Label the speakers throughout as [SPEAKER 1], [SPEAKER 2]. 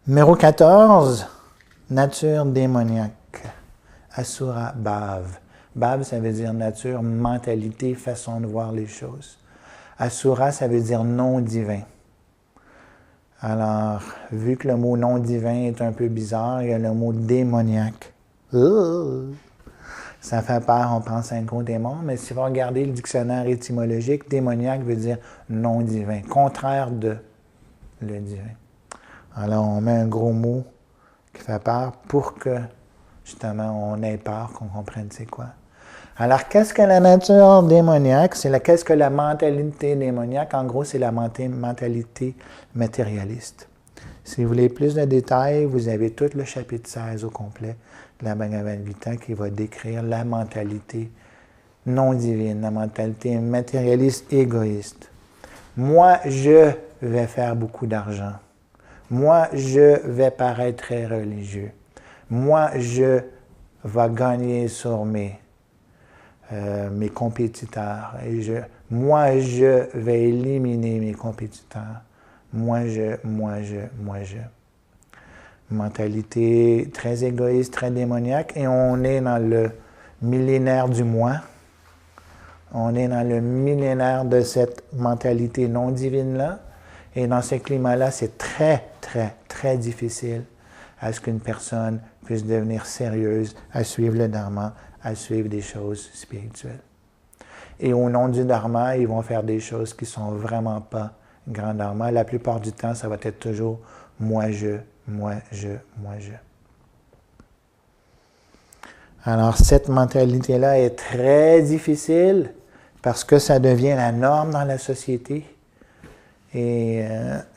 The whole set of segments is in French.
[SPEAKER 1] Numéro 14, nature démoniaque. Asura Bhav. Bhav, ça veut dire nature, mentalité, façon de voir les choses. Asura, ça veut dire non divin. Alors, vu que le mot non divin est un peu bizarre, il y a le mot démoniaque. Ça fait peur, on pense à un gros démon, mais si vous regardez le dictionnaire étymologique, démoniaque veut dire non divin, contraire de le divin. Alors, on met un gros mot qui fait peur pour que, justement, on ait peur, qu'on comprenne c'est quoi. Alors, qu'est-ce que la nature démoniaque? Qu'est-ce que la mentalité démoniaque? En gros, c'est la mentalité matérialiste. Si vous voulez plus de détails, vous avez tout le chapitre 16 au complet de la Bhagavad Gita qui va décrire la mentalité non divine, la mentalité matérialiste égoïste. Moi, je vais faire beaucoup d'argent. Moi, je vais paraître très religieux. Moi, je vais gagner sur mes compétiteurs. Moi, je vais éliminer mes compétiteurs. Moi, je. Mentalité très égoïste, très démoniaque, et on est dans le millénaire du moi. On est dans le millénaire de cette mentalité non divine-là. Et dans ce climat-là, c'est très, très, très difficile à ce qu'une personne puisse devenir sérieuse, à suivre le dharma, à suivre des choses spirituelles. Et au nom du dharma, ils vont faire des choses qui ne sont vraiment pas grand dharma. La plupart du temps, ça va être toujours moi, je. Alors, cette mentalité-là est très difficile parce que ça devient la norme dans la société. Et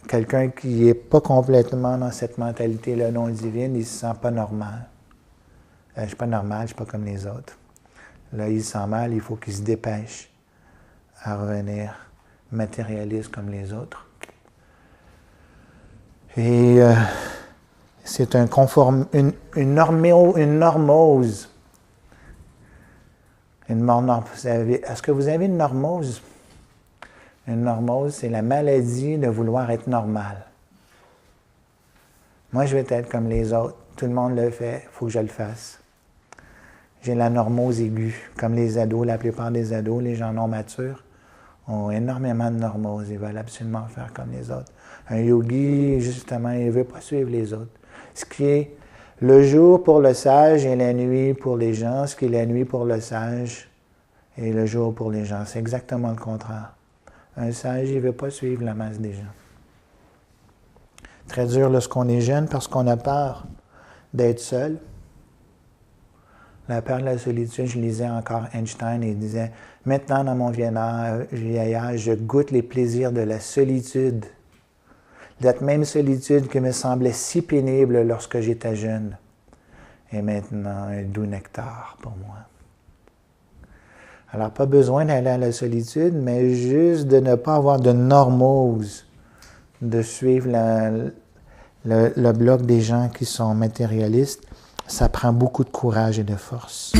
[SPEAKER 1] quelqu'un qui n'est pas complètement dans cette mentalité-là non divine, il ne se sent pas normal. Je ne suis pas normal, je ne suis pas comme les autres. Là, il se sent mal, il faut qu'il se dépêche à revenir matérialiste comme les autres. Et c'est une normose. Est-ce que vous avez une normose? Une normose, c'est la maladie de vouloir être normal. Moi, je vais être comme les autres. Tout le monde le fait, il faut que je le fasse. J'ai la normose aiguë, comme les ados. La plupart des ados, les gens non matures, ont énormément de normose. Ils veulent absolument faire comme les autres. Un yogi, justement, il ne veut pas suivre les autres. Ce qui est le jour pour le sage et la nuit pour les gens, ce qui est la nuit pour le sage et le jour pour les gens. C'est exactement le contraire. Un sage, il ne veut pas suivre la masse des gens. Très dur lorsqu'on est jeune parce qu'on a peur d'être seul. La peur de la solitude, je lisais encore Einstein et il disait « Maintenant, dans mon vieillard, je goûte les plaisirs de la solitude. » Cette même solitude qui me semblait si pénible lorsque j'étais jeune est maintenant un doux nectar pour moi. Alors, pas besoin d'aller à la solitude, mais juste de ne pas avoir de normose, de suivre le bloc des gens qui sont matérialistes. Ça prend beaucoup de courage et de force.